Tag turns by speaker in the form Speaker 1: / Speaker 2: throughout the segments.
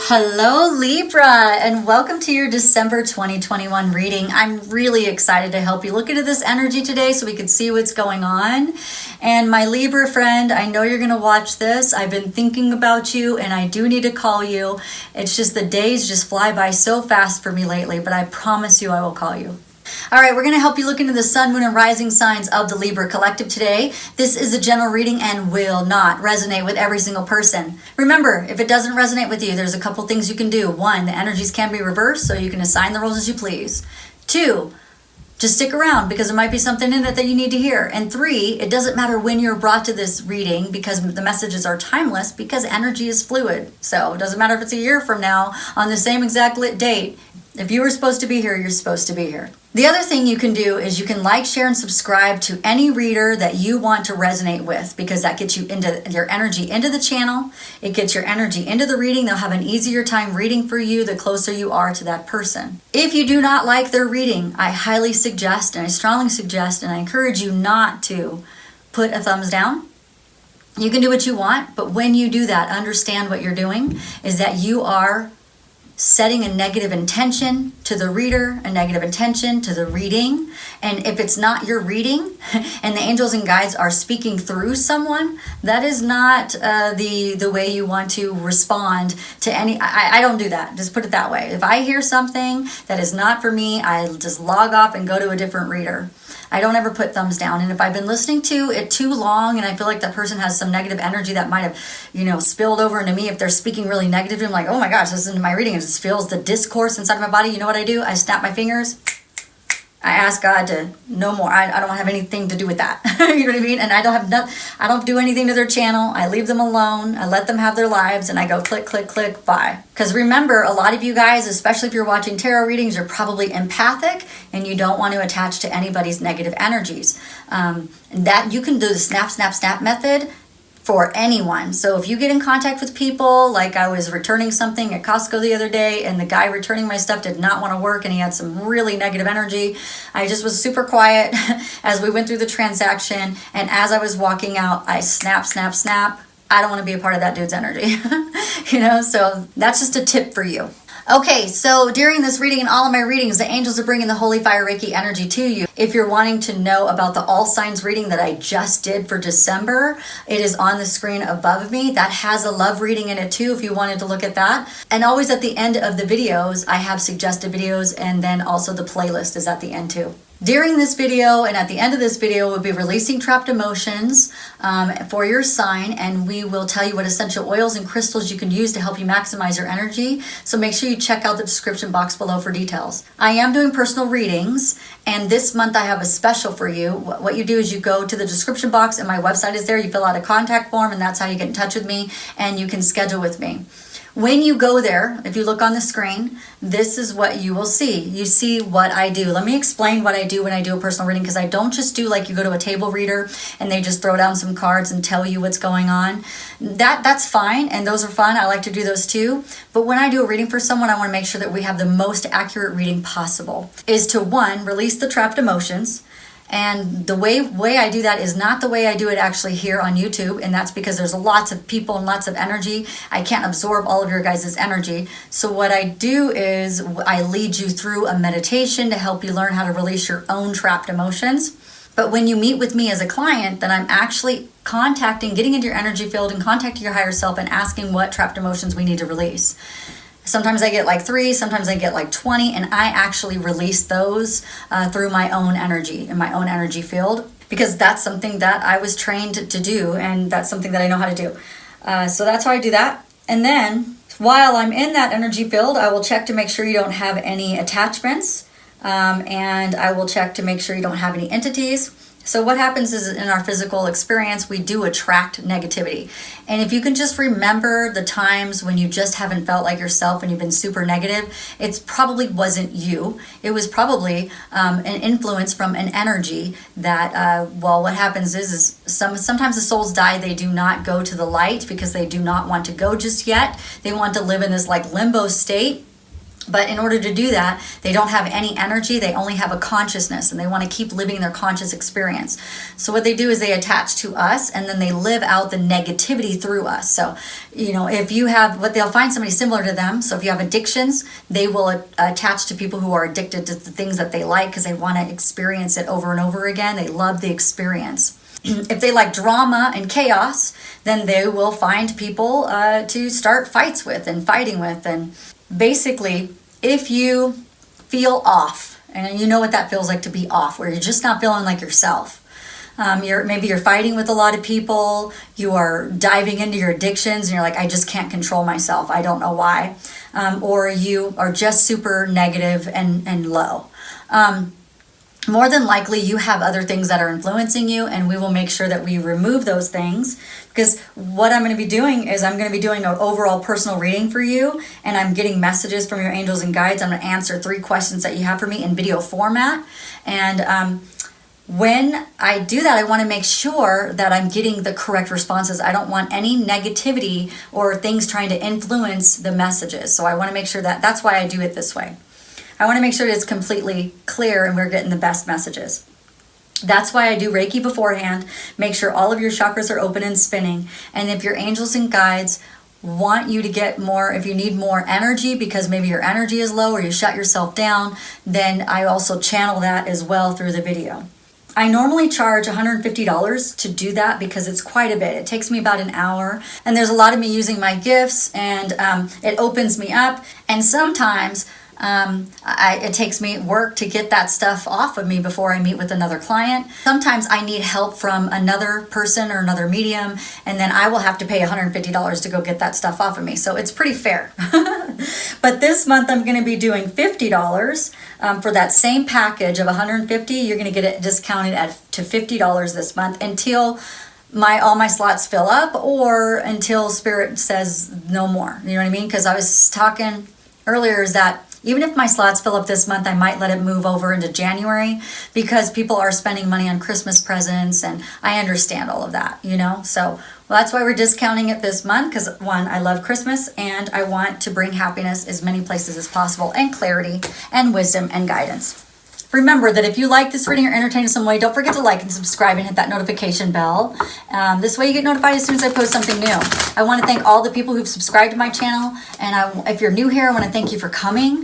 Speaker 1: Hello Libra, and welcome to your December 2021 reading. I'm really excited to help you look into this energy today so we can see what's going on. And my Libra friend, I know you're going to watch this. I've been thinking about you and I do need to call you. It's just the days just fly by so fast for me lately, but I promise you I will call you. All right, we're going to help you look into the sun, moon, and rising signs of the Libra collective today. This is a general reading and will not resonate with every single person. Remember, if it doesn't resonate with you, there's a couple things you can do. One, the energies can be reversed, so you can assign the roles as you please. Two, just stick around because there might be something in it that you need to hear. And three, it doesn't matter when you're brought to this reading because the messages are timeless because energy is fluid. So it doesn't matter if it's a year from now on the same exact lit date. If you were supposed to be here, you're supposed to be here. The other thing you can do is you can like, share, and subscribe to any reader that you want to resonate with because that gets you into your energy into the channel. It gets your energy into the reading. They'll have an easier time reading for you the closer you are to that person. If you do not like their reading, I highly suggest and I strongly suggest and I encourage you not to put a thumbs down. You can do what you want, but when you do that, understand what you're doing is that you are setting a negative intention to the reader, a negative intention to the reading. And if it's not your reading and the angels and guides are speaking through someone, that is not the way you want to respond to any. I don't do that. Just put it that way. If I hear something that is not for me, I just log off and go to a different reader. I don't ever put thumbs down. And if I've been listening to it too long and I feel like that person has some negative energy that might have, spilled over into me, if they're speaking really negative, I'm like, oh my gosh, this isn't my reading. It just feels the discourse inside of my body. You know what I do? I snap my fingers. I ask God to no more. I don't have anything to do with that. You know what I mean? And I don't do anything to their channel. I leave them alone. I let them have their lives and I go click, click, click, bye. Because remember, a lot of you guys, especially if you're watching tarot readings, you're probably empathic and you don't want to attach to anybody's negative energies. That you can do the snap, snap, snap method for anyone. So if you get in contact with people, like I was returning something at Costco the other day and the guy returning my stuff did not want to work and he had some really negative energy, I just was super quiet as we went through the transaction, and as I was walking out, I snap, snap, snap. I don't want to be a part of that dude's energy. So that's just a tip for you. Okay, so during this reading and all of my readings, the angels are bringing the Holy Fire Reiki energy to you. If you're wanting to know about the All Signs reading that I just did for December, it is on the screen above me. That has a love reading in it too, if you wanted to look at that. And always at the end of the videos, I have suggested videos, and then also the playlist is at the end too. During this video and at the end of this video, we'll be releasing trapped emotions for your sign, and we will tell you what essential oils and crystals you can use to help you maximize your energy. So make sure you check out the description box below for details. I am doing personal readings, and this month I have a special for you. What you do is you go to the description box and my website is there. You fill out a contact form and that's how you get in touch with me and you can schedule with me. When you go there, if you look on the screen, this is what you will see. You see what I do. Let me explain what I do when I do a personal reading, because I don't just do like you go to a table reader and they just throw down some cards and tell you what's going on. That's fine, and those are fun. I like to do those too. But when I do a reading for someone, I want to make sure that we have the most accurate reading possible. Is to, one, release the trapped emotions. And the way I do that is not the way I do it actually here on YouTube, and that's because there's lots of people and lots of energy. I can't absorb all of your guys' energy. So what I do is I lead you through a meditation to help you learn how to release your own trapped emotions. But when you meet with me as a client, then I'm actually getting into your energy field and contacting your higher self and asking what trapped emotions we need to release. Sometimes I get like 3, sometimes I get like 20, and I actually release those through my own energy, in my own energy field, because that's something that I was trained to do, and that's something that I know how to do. So that's how I do that. And then while I'm in that energy field, I will check to make sure you don't have any attachments, and I will check to make sure you don't have any entities. So what happens is in our physical experience, we do attract negativity. And if you can just remember the times when you just haven't felt like yourself and you've been super negative, it probably wasn't you. It was probably an influence from an energy that, what happens is sometimes the souls die, they do not go to the light because they do not want to go just yet. They want to live in this like limbo state. But in order to do that, they don't have any energy. They only have a consciousness, and they want to keep living their conscious experience. So what they do is they attach to us, and then they live out the negativity through us. So, if you have, they'll find somebody similar to them. So if you have addictions, they will attach to people who are addicted to the things that they like because they want to experience it over and over again. They love the experience. If they like drama and chaos, then they will find people to start fights with and fighting with. And basically, if you feel off, and you know what that feels like to be off, where you're just not feeling like yourself. Maybe you're fighting with a lot of people, you are diving into your addictions, and you're like, I just can't control myself. I don't know why. Or you are just super negative and low. More than likely, you have other things that are influencing you, and we will make sure that we remove those things, because what I'm going to be doing is I'm going to be doing an overall personal reading for you, and I'm getting messages from your angels and guides. I'm going to answer 3 questions that you have for me in video format. And when I do that, I want to make sure that I'm getting the correct responses. I don't want any negativity or things trying to influence the messages. So I want to make sure that's why I do it this way. I want to make sure it's completely clear and we're getting the best messages. That's why I do Reiki beforehand. Make sure all of your chakras are open and spinning. And if your angels and guides want you to get more, if you need more energy because maybe your energy is low or you shut yourself down, then I also channel that as well through the video. I normally charge $150 to do that because it's quite a bit. It takes me about an hour, and there's a lot of me using my gifts, and it opens me up. And sometimes it takes me work to get that stuff off of me before I meet with another client. Sometimes I need help from another person or another medium, and then I will have to pay $150 to go get that stuff off of me. So it's pretty fair. But this month I'm going to be doing $50 for that same package of $150. You're going to get it discounted to $50 this month until all my slots fill up, or until Spirit says no more. You know what I mean? Because I was talking earlier is that even if my slots fill up this month, I might let it move over into January because people are spending money on Christmas presents, and I understand all of that, So that's why we're discounting it this month, because 1, I love Christmas, and I want to bring happiness as many places as possible, and clarity and wisdom and guidance. Remember that if you like this reading or entertain in some way, don't forget to like and subscribe and hit that notification bell. This way you get notified as soon as I post something new. I want to thank all the people who've subscribed to my channel. And if you're new here, I want to thank you for coming.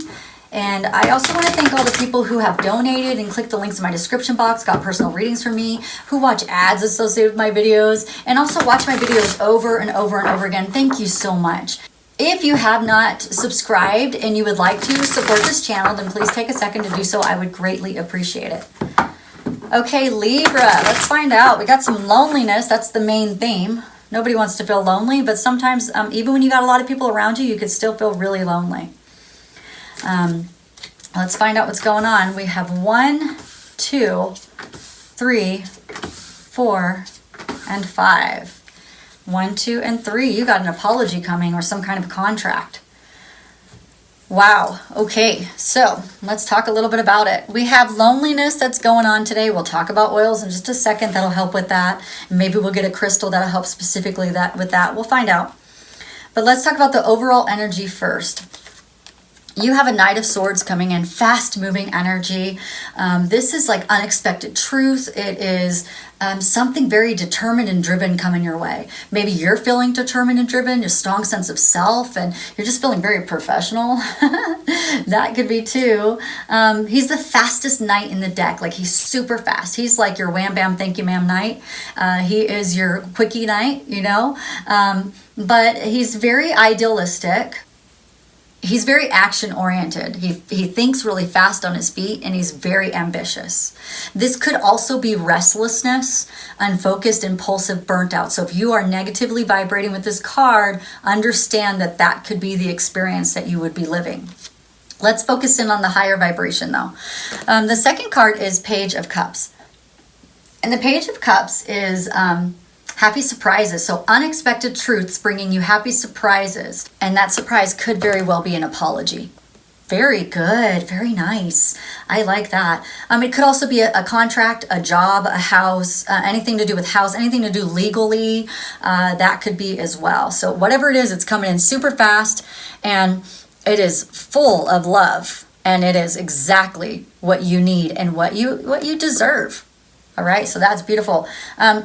Speaker 1: And I also want to thank all the people who have donated and clicked the links in my description box, got personal readings from me, who watch ads associated with my videos, and also watch my videos over and over and over again. Thank you so much. If you have not subscribed and you would like to support this channel, then please take a second to do so. I would greatly appreciate it. Okay, Libra, let's find out. We got some loneliness. That's the main theme. Nobody wants to feel lonely, but sometimes even when you got a lot of people around you, you could still feel really lonely. Let's find out what's going on. We have 1, 2, 3, 4, and 5. 1, 2, and 3. You got an apology coming or some kind of contract. Wow. Okay, so let's talk a little bit about it. We have loneliness that's going on today. We'll talk about oils in just a second. That'll help with that. Maybe we'll get a crystal that'll help specifically with that. We'll find out. But let's talk about the overall energy first. You have a Knight of Swords coming in, fast-moving energy. This is like unexpected truth. It is something very determined and driven coming your way. Maybe you're feeling determined and driven, a strong sense of self, and you're just feeling very professional. That could be too. He's the fastest knight in the deck. Like, he's super fast. He's like your wham bam thank you ma'am knight. He is your quickie knight, but he's very idealistic. He's very action-oriented. He thinks really fast on his feet, and he's very ambitious. This could also be restlessness, unfocused, impulsive, burnt out. So if you are negatively vibrating with this card, understand that that could be the experience that you would be living. Let's focus in on the higher vibration, though. The second card is Page of Cups. And the Page of Cups is happy surprises. So unexpected truths bringing you happy surprises. And that surprise could very well be an apology. Very good. Very nice. I like that. It could also be a contract, a job, a house, anything to do with house, anything to do legally. That could be as well. So whatever it is, it's coming in super fast. And it is full of love, and it is exactly what you need and what you deserve. All right, so that's beautiful.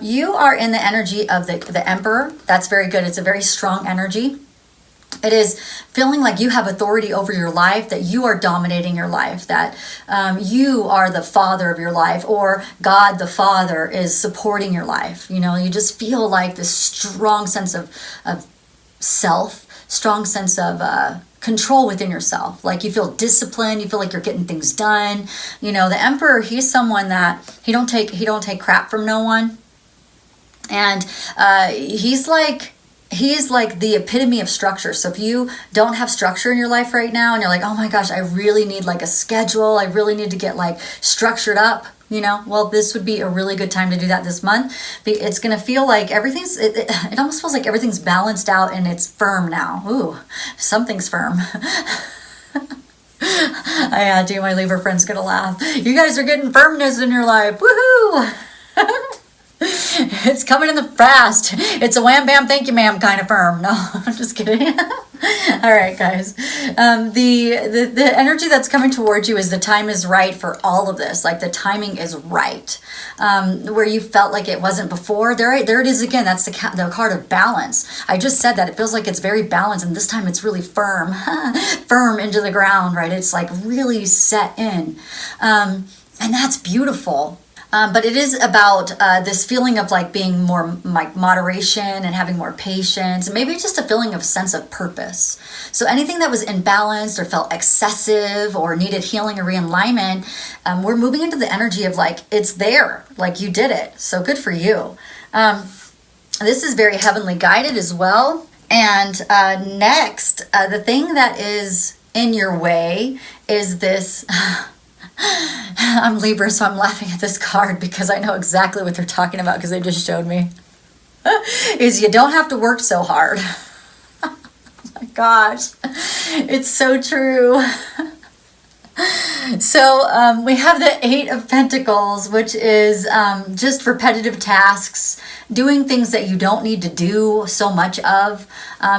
Speaker 1: You are in the energy of the Emperor. That's very good. It's a very strong energy. It is feeling like you have authority over your life, that you are dominating your life, that you are the father of your life, or God the Father is supporting your life. You know, you just feel like this strong sense of self, strong sense of control within yourself. Like you feel disciplined, you feel like you're getting things done. You know, the Emperor, he's someone that he don't take crap from no one. And he's like the epitome of structure. So if you don't have structure in your life right now and you're like, oh my gosh, I really need like a schedule, I really need to get like structured up, you know, well, this would be a really good time to do that this month. It's going to feel like it almost feels like everything's balanced out and it's firm now. Ooh, something's firm. I do. My Libra friend's going to laugh. You guys are getting firmness in your life. Woohoo! It's coming in the fast. It's a wham bam thank you ma'am kind of firm. No, I'm just kidding. All right, guys. The energy that's coming towards you is the time is right for all of this. Like the timing is right. Where you felt like it wasn't before. There it is again. That's the card of balance. I just said that. It feels like it's very balanced, and this time it's really firm. Firm into the ground, right? It's like really set in. And that's beautiful. But it is about this feeling of like being more like moderation and having more patience, and maybe just a feeling of sense of purpose. So anything that was imbalanced or felt excessive or needed healing or realignment, we're moving into the energy of like, it's there, like you did it. So good for you. This is very heavenly guided as well. And next, the thing that is in your way is this... I'm Libra, so I'm laughing at this card because I know exactly what they're talking about because they just showed me. Is you don't have to work so hard. Oh my gosh, it's so true. So we have the Eight of Pentacles, which is just repetitive tasks, doing things that you don't need to do so much of.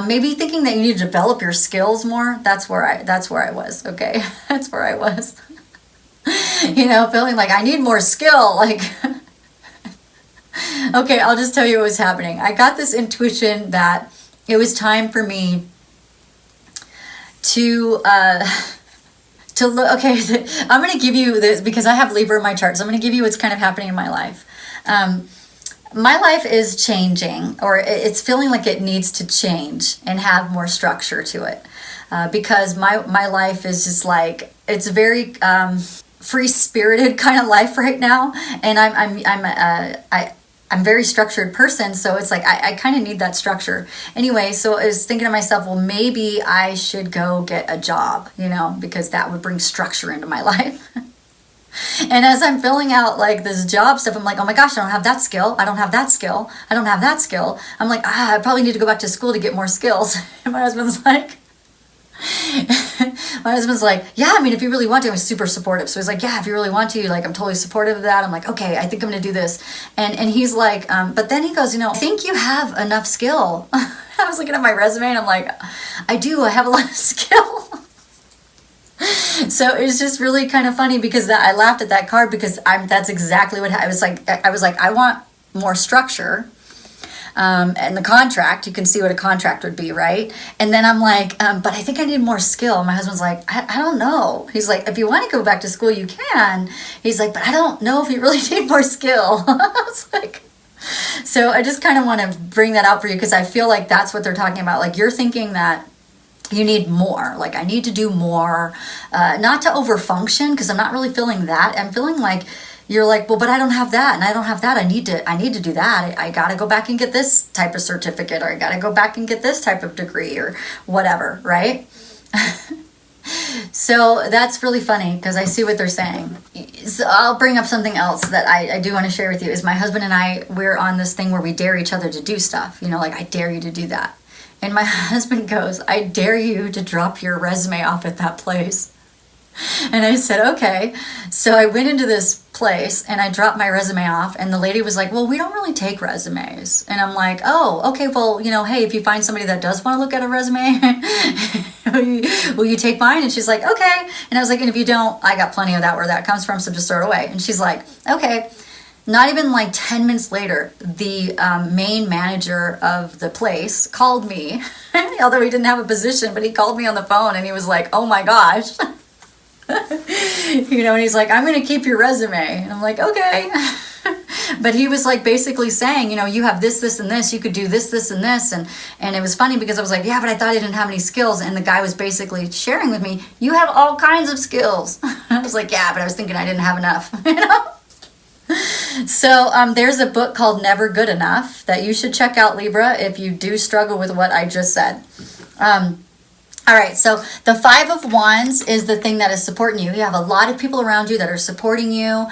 Speaker 1: Maybe thinking that you need to develop your skills more. That's where I was. Okay, that's where I was. You know, feeling like I need more skill, like, okay, I'll just tell you what was happening. I got this intuition that it was time for me to look, okay, I'm going to give you this because I have Libra in my chart, so I'm going to give you what's kind of happening in my life. My life is changing, or it's feeling like it needs to change and have more structure to it, because my life is just like, it's very... free-spirited kind of life right now, and I'm a very structured person, so it's like I kind of need that structure anyway. So I was thinking to myself, well, maybe I should go get a job, you know, because that would bring structure into my life. And as I'm filling out like this job stuff, I'm like, oh my gosh, I don't have that skill, I don't have that skill, I don't have that skill. I'm like, I probably need to go back to school to get more skills. And my husband's like, yeah, I mean, if you really want to. I was super supportive. So he's like, yeah, if you really want to, like, I'm totally supportive of that. I'm like, okay, I think I'm going to do this. And he's like, but then he goes, you know, I think you have enough skill. I was looking at my resume and I'm like, I do, I have a lot of skill. So it's just really kind of funny because I laughed at that card because that's exactly what I was like. I want more structure. And the contract, you can see what a contract would be, right? And then I'm like, but I think I need more skill. My husband's like, I don't know. He's like, if you want to go back to school, you can. He's like, but I don't know if you really need more skill. I was like, so I just kind of want to bring that out for you because I feel like that's what they're talking about. Like you're thinking that you need more, like I need to do more, not to overfunction because I'm not really feeling that. I'm feeling like you're like, well, but I don't have that and I don't have that. I need to do that. I got to go back and get this type of certificate, or I got to go back and get this type of degree or whatever, right? So that's really funny because I see what they're saying. So I'll bring up something else that I do want to share with you is my husband and we're on this thing where we dare each other to do stuff, you know, like I dare you to do that. And my husband goes, I dare you to drop your resume off at that place. And I said, okay. So I went into this place and I dropped my resume off and the lady was like, well, we don't really take resumes. And I'm like, oh, okay, well, you know, hey, if you find somebody that does want to look at a resume, will you take mine? And she's like, okay. And I was like, and if you don't, I got plenty of that where that comes from, so just throw it away. And she's like, okay. Not even like 10 minutes later, the main manager of the place called me, although he didn't have a position, but he called me on the phone and he was like, oh my gosh. And he's like, I'm going to keep your resume. And I'm like, okay. But he was like basically saying, you have this, this, and this. You could do this, this, and this. And it was funny because I was like, yeah, but I thought I didn't have any skills. And the guy was basically sharing with me, you have all kinds of skills. I was like, yeah, but I was thinking I didn't have enough, So there's a book called Never Good Enough that you should check out, Libra, if you do struggle with what I just said. All right, so the Five of Wands is the thing that is supporting you. You have a lot of people around you that are supporting you.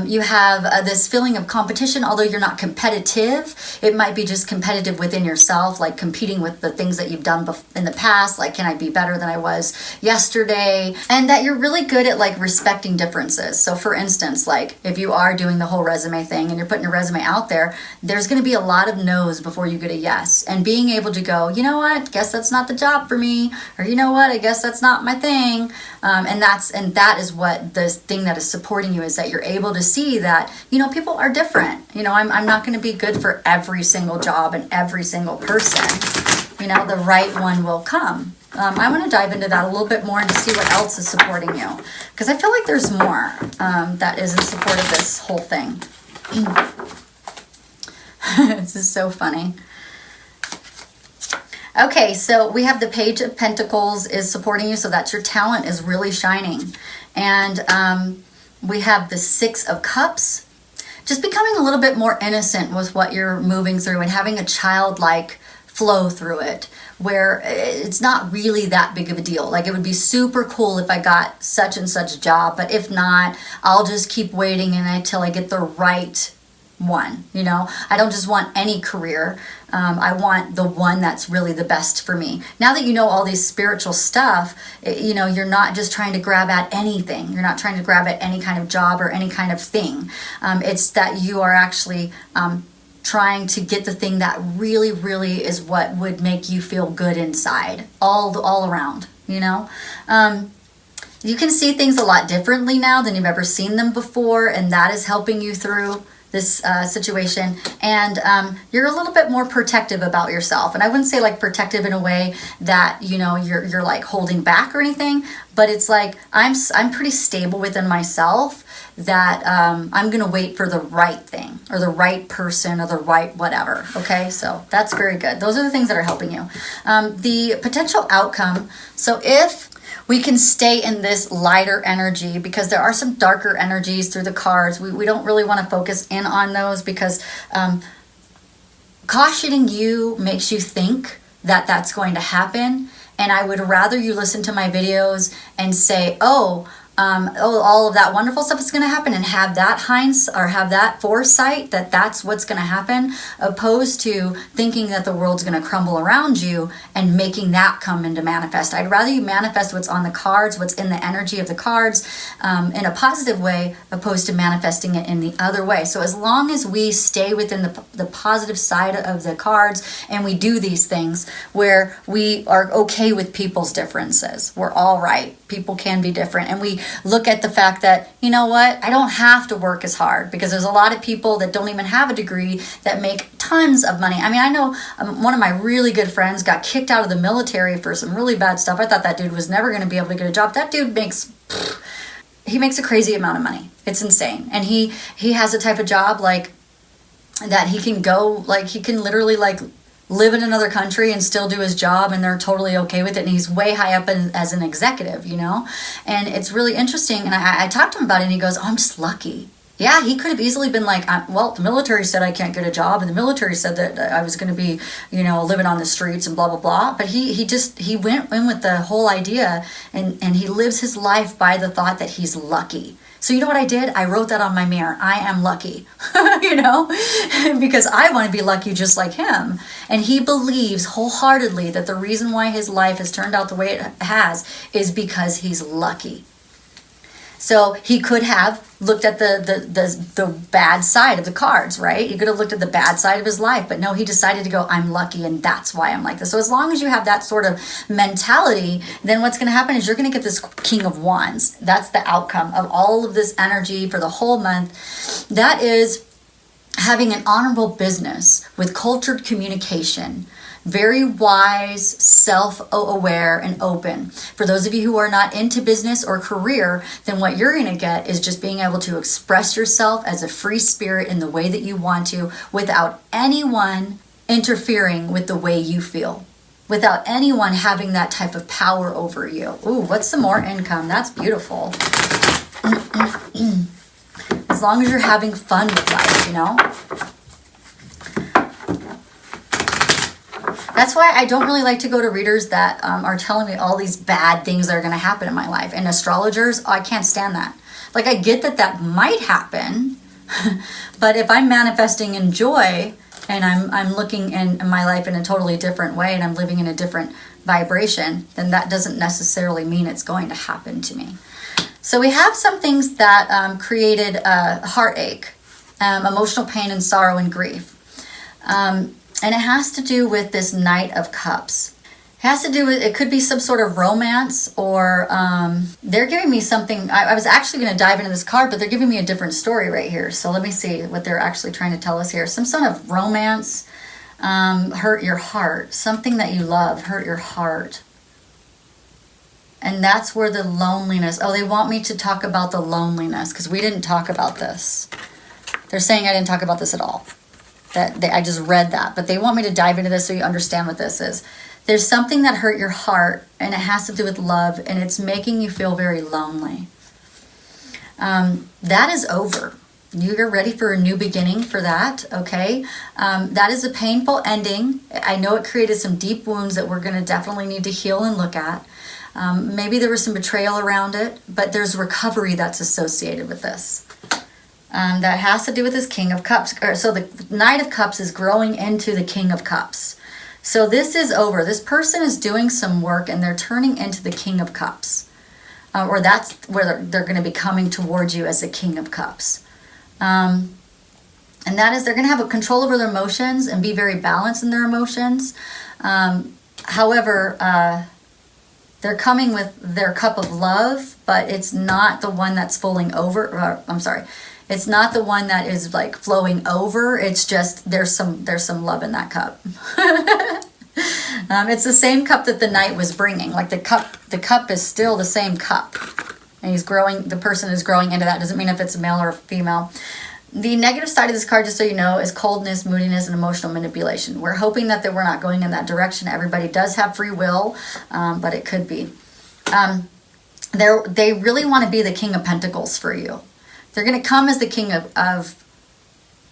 Speaker 1: You have this feeling of competition, although you're not competitive. It might be just competitive within yourself, like competing with the things that you've done in the past, like can I be better than I was yesterday? And that you're really good at like respecting differences. So for instance, like if you are doing the whole resume thing and you're putting your resume out there, there's going to be a lot of no's before you get a yes. And being able to go, you know what, guess that's not the job for me. Or you know what, I guess that's not my thing. And that is what this thing that is supporting you is, that you're able to see that, people are different. I'm not going to be good for every single job and every single person. The right one will come. I want to dive into that a little bit more and to see what else is supporting you. Because I feel like there's more that is in support of this whole thing. This is so funny. Okay, so we have the Page of Pentacles is supporting you, so that's your talent is really shining. And we have the Six of Cups, just becoming a little bit more innocent with what you're moving through and having a childlike flow through it, where it's not really that big of a deal. Like it would be super cool if I got such and such job, but if not, I'll just keep waiting until I get the right one. I don't just want any career. I want the one that's really the best for me. Now that you know all these spiritual stuff, you're not just trying to grab at anything. You're not trying to grab at any kind of job or any kind of thing. It's that you are actually trying to get the thing that really, really is what would make you feel good inside, all around, You can see things a lot differently now than you've ever seen them before, and that is helping you through this situation. And you're a little bit more protective about yourself. And I wouldn't say like protective in a way that, you're like holding back or anything, but it's like I'm pretty stable within myself that I'm going to wait for the right thing or the right person or the right whatever. Okay, so that's very good. Those are the things that are helping you. The potential outcome. So if we can stay in this lighter energy, because there are some darker energies through the cards. We don't really want to focus in on those because cautioning you makes you think that that's going to happen. And I would rather you listen to my videos and say, all of that wonderful stuff is going to happen, and have that hindsight or have that foresight that that's what's going to happen, opposed to thinking that the world's going to crumble around you and making that come into manifest. I'd rather you manifest what's on the cards, what's in the energy of the cards in a positive way, opposed to manifesting it in the other way. So as long as we stay within the positive side of the cards and we do these things where we are okay with people's differences, we're all right. People can be different. And we look at the fact that, you know what, I don't have to work as hard, because there's a lot of people that don't even have a degree that make tons of money. I mean, I know one of my really good friends got kicked out of the military for some really bad stuff. I thought that dude was never going to be able to get a job. That dude makes a crazy amount of money. It's insane. And he has a type of job like that he can go, like he can literally like live in another country and still do his job, and they're totally okay with it. And he's way high up as an executive, and it's really interesting. And I talked to him about it, and he goes, I'm just lucky. Yeah, he could have easily been like, well, the military said I can't get a job, and the military said that I was going to be, living on the streets and blah, blah, blah. But he went in with the whole idea, and he lives his life by the thought that he's lucky. So you know what I did? I wrote that on my mirror. I am lucky, because I want to be lucky just like him. And he believes wholeheartedly that the reason why his life has turned out the way it has is because he's lucky. So he could have looked at the bad side of the cards, right? You could have looked at the bad side of his life, but no, he decided to go, I'm lucky and that's why I'm like this. So as long as you have that sort of mentality, then what's going to happen is you're going to get this King of Wands. That's the outcome of all of this energy for the whole month. That is having an honorable business with cultured communication, very wise, self-aware, and open. For those of you who are not into business or career, then what you're going to get is just being able to express yourself as a free spirit in the way that you want to, without anyone interfering with the way you feel, without anyone having that type of power over you. Ooh, what's some more income? That's beautiful. As long as you're having fun with life, you know? That's why I don't really like to go to readers that are telling me all these bad things that are going to happen in my life. And astrologers, I can't stand that. Like, I get that that might happen, but if I'm manifesting in joy and I'm looking in my life in a totally different way and I'm living in a different vibration, then that doesn't necessarily mean it's going to happen to me. So we have some things that created heartache, emotional pain and sorrow and grief. And it has to do with this Knight of Cups. It has to do with, it could be some sort of romance, or they're giving me something. I was actually going to dive into this card, but they're giving me a different story right here. So let me see what they're actually trying to tell us here. Some sort of romance, hurt your heart. Something that you love, hurt your heart. And that's where the loneliness, oh, they want me to talk about the loneliness because we didn't talk about this. They're saying I didn't talk about this at all. I just read that, but they want me to dive into this so you understand what this is. There's something that hurt your heart, and it has to do with love, and it's making you feel very lonely. That is over. You're ready for a new beginning for that, okay? That is a painful ending. I know it created some deep wounds that we're going to definitely need to heal and look at. Maybe there was some betrayal around it, but there's recovery that's associated with this. That has to do with this King of Cups. So the Knight of Cups is growing into the King of Cups. So this is over. This person is doing some work and they're turning into the King of Cups. Or that's where they're going to be coming towards you as the King of Cups. And that is, they're going to have a control over their emotions and be very balanced in their emotions. However, they're coming with their cup of love, but it's not the one that's flowing over. It's not the one that is like flowing over. It's just there's some love in that cup. It's the same cup that the knight was bringing. Like the cup is still the same cup, and he's growing. The person is growing into that. Doesn't mean if it's a male or a female. The negative side of this card, just so you know, is coldness, moodiness, and emotional manipulation. We're hoping that we're not going in that direction. Everybody does have free will, but it could be. They really want to be the King of Pentacles for you. They're going to come as the King of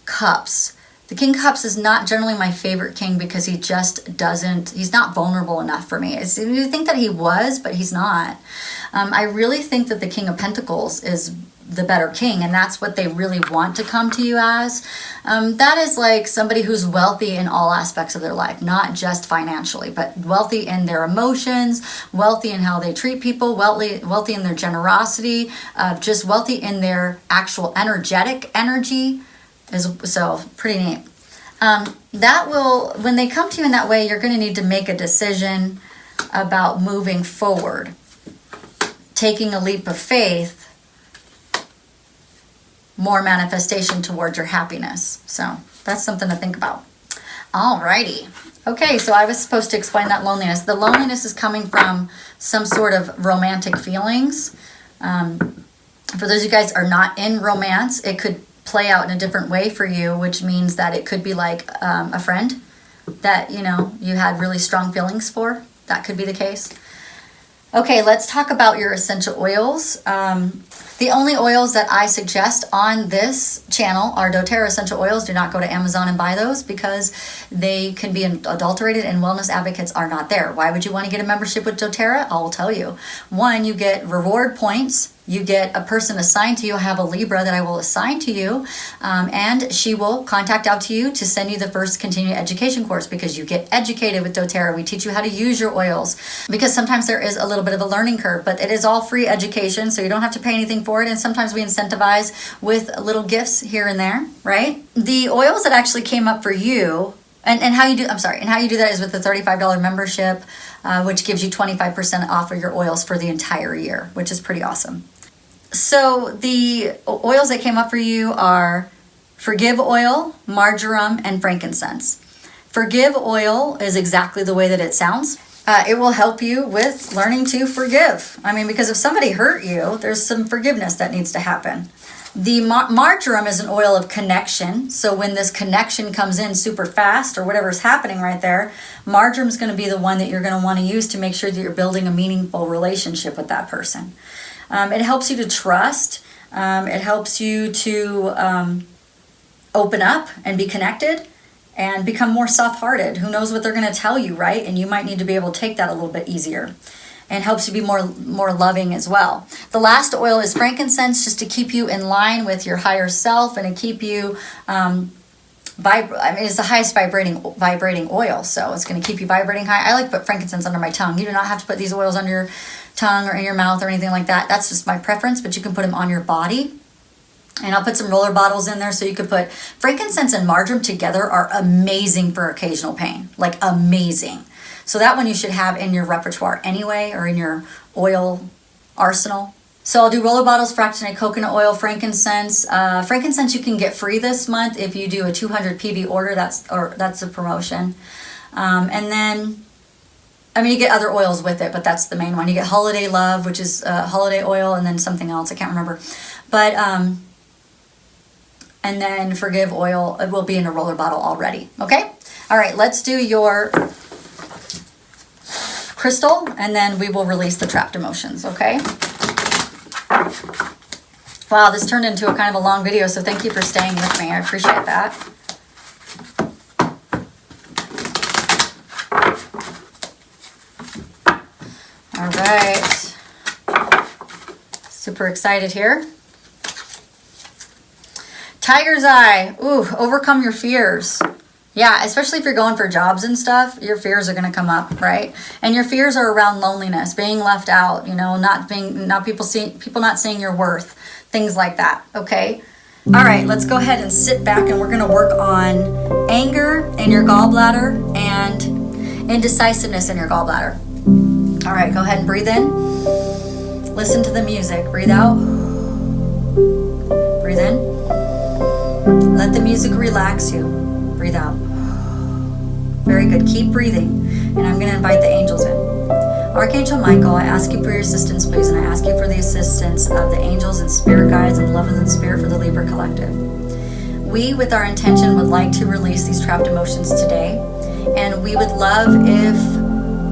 Speaker 1: Cups. The King of Cups is not generally my favorite king because he just doesn't, he's not vulnerable enough for me. You think that he was, but he's not. I really think that the King of Pentacles is the better king, and that's what they really want to come to you as. That is like somebody who's wealthy in all aspects of their life, not just financially, but wealthy in their emotions, wealthy in how they treat people, wealthy in their generosity, just wealthy in their actual energetic energy. So pretty neat. That will, when they come to you in that way, you're going to need to make a decision about moving forward, taking a leap of faith, more manifestation towards your happiness. So that's something to think about. Alrighty. Okay, so I was supposed to explain that loneliness. The loneliness is coming from some sort of romantic feelings. For those of you guys are not in romance, it could play out in a different way for you, which means that it could be like a friend that, you know, you had really strong feelings for. That could be the case. Okay, let's talk about your essential oils. The only oils that I suggest on this channel are doTERRA essential oils. Do not go to Amazon and buy those because they can be adulterated and wellness advocates are not there. Why would you want to get a membership with doTERRA? I'll tell you. One, you get reward points you get a person assigned to you. I have a Libra that I will assign to you, and she will contact out to you to send you the first continuing education course, because you get educated with doTERRA. We teach you how to use your oils, because sometimes there is a little bit of a learning curve, but it is all free education, so you don't have to pay anything for it. And sometimes we incentivize with little gifts here and there, right? The oils that actually came up for you, and how you do, and how you do that is with the $35 membership, which gives you 25% off of your oils for the entire year, which is pretty awesome. So the oils that came up for you are Forgive oil, marjoram, and frankincense. Forgive oil is exactly the way that it sounds. It will help you with learning to forgive. I mean, because if somebody hurt you, there's some forgiveness that needs to happen. The marjoram is an oil of connection. So when this connection comes in super fast, or whatever's happening right there, marjoram is going to be the one that you're going to want to use to make sure that you're building a meaningful relationship with that person. It helps you to trust. It helps you to open up and be connected and become more soft-hearted. Who knows what they're going to tell you, right? And you might need to be able to take that a little bit easier. And helps you be more loving as well. The last oil is frankincense, just to keep you in line with your higher self and to keep you it's the highest vibrating oil, so it's going to keep you vibrating high. I like to put frankincense under my tongue. You do not have to put these oils under your tongue or in your mouth or anything like that. That's just my preference, but you can put them on your body. And I'll put some roller bottles in there, so you could put frankincense and marjoram together are amazing for occasional pain, like amazing. So that one you should have in your repertoire anyway, or in your oil arsenal. So I'll do roller bottles, fractionated coconut oil, frankincense. Frankincense you can get free this month if you do a 200 PV order. That's a promotion. And then, you get other oils with it, but that's the main one. You get holiday love, which is holiday oil, and then something else I can't remember. But and then forgive oil. It will be in a roller bottle already. Okay. All right. Let's do your crystal, and then we will release the trapped emotions. Okay. Wow, this turned into a kind of a long video, so thank you for staying with me. I appreciate that. All right. Super excited here. Tiger's eye. Ooh, overcome your fears. Yeah, especially if you're going for jobs and stuff, your fears are going to come up, right? And your fears are around loneliness, being left out, people not seeing your worth, things like that, okay? All right, let's go ahead and sit back, and we're going to work on anger in your gallbladder and indecisiveness in your gallbladder. All right, go ahead and breathe in. Listen to the music. Breathe out. Breathe in. Let the music relax you. Breathe out. Very good. Keep breathing. And I'm going to invite the angels in. Archangel Michael, I ask you for your assistance, please. And I ask you for the assistance of the angels and spirit guides and love and spirit for the Libra Collective. We, with our intention, would like to release these trapped emotions today. And we would love if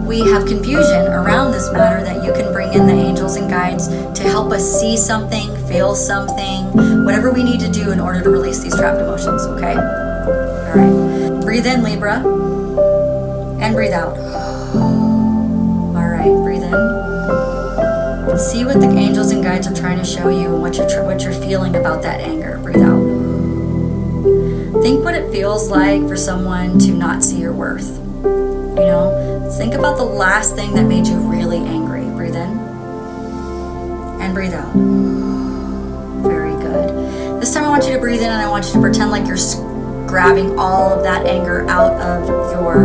Speaker 1: we have confusion around this matter, that you can bring in the angels and guides to help us see something, feel something, whatever we need to do in order to release these trapped emotions, okay? All right. Breathe in, Libra, and breathe out. All right, breathe in. See what the angels and guides are trying to show you and what you're feeling about that anger. Breathe out. Think what it feels like for someone to not see your worth. Think about the last thing that made you really angry. Breathe in and breathe out. Very good. This time I want you to breathe in, and I want you to pretend like you're grabbing all of that anger out of your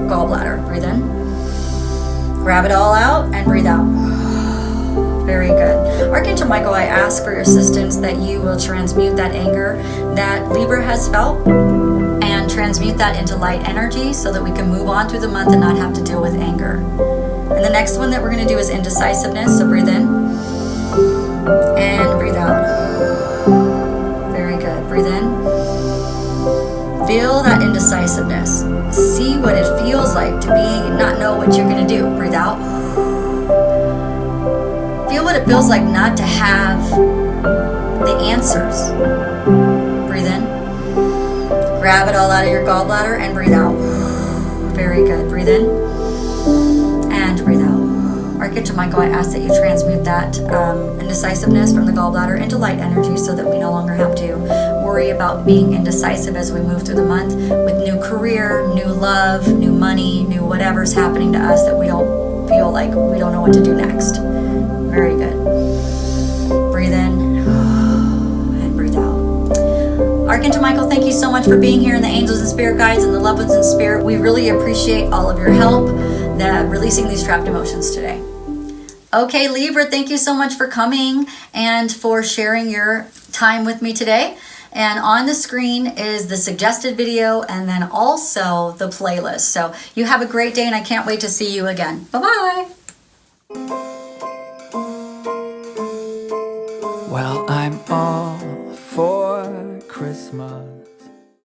Speaker 1: gallbladder. Breathe in. Grab it all out and breathe out. Very good. Archangel Michael, I ask for your assistance that you will transmute that anger that Libra has felt, and transmute that into light energy so that we can move on through the month and not have to deal with anger. And the next one that we're going to do is indecisiveness. So breathe in and breathe out. Very good. Breathe in. Feel that indecisiveness. See what it feels like to not know what you're going to do. Breathe out. Feel what it feels like not to have the answers. Breathe in. Grab it all out of your gallbladder and breathe out. Very good. Breathe in and breathe out. Archangel Michael, I ask that you transmute that indecisiveness from the gallbladder into light energy so that we no longer have to worry about being indecisive as we move through the month with new career, new love, new money, new whatever's happening to us that we don't feel like we don't know what to do next. Very good. Breathe in and breathe out. Archangel Michael, thank you so much for being here, and the angels and spirit guides and the loved ones in spirit. We really appreciate all of your help releasing these trapped emotions today. Okay, Libra, thank you so much for coming and for sharing your time with me today. And on the screen is the suggested video and then also the playlist. So you have a great day, and I can't wait to see you again. Bye-bye.
Speaker 2: Well, I'm all for Christmas.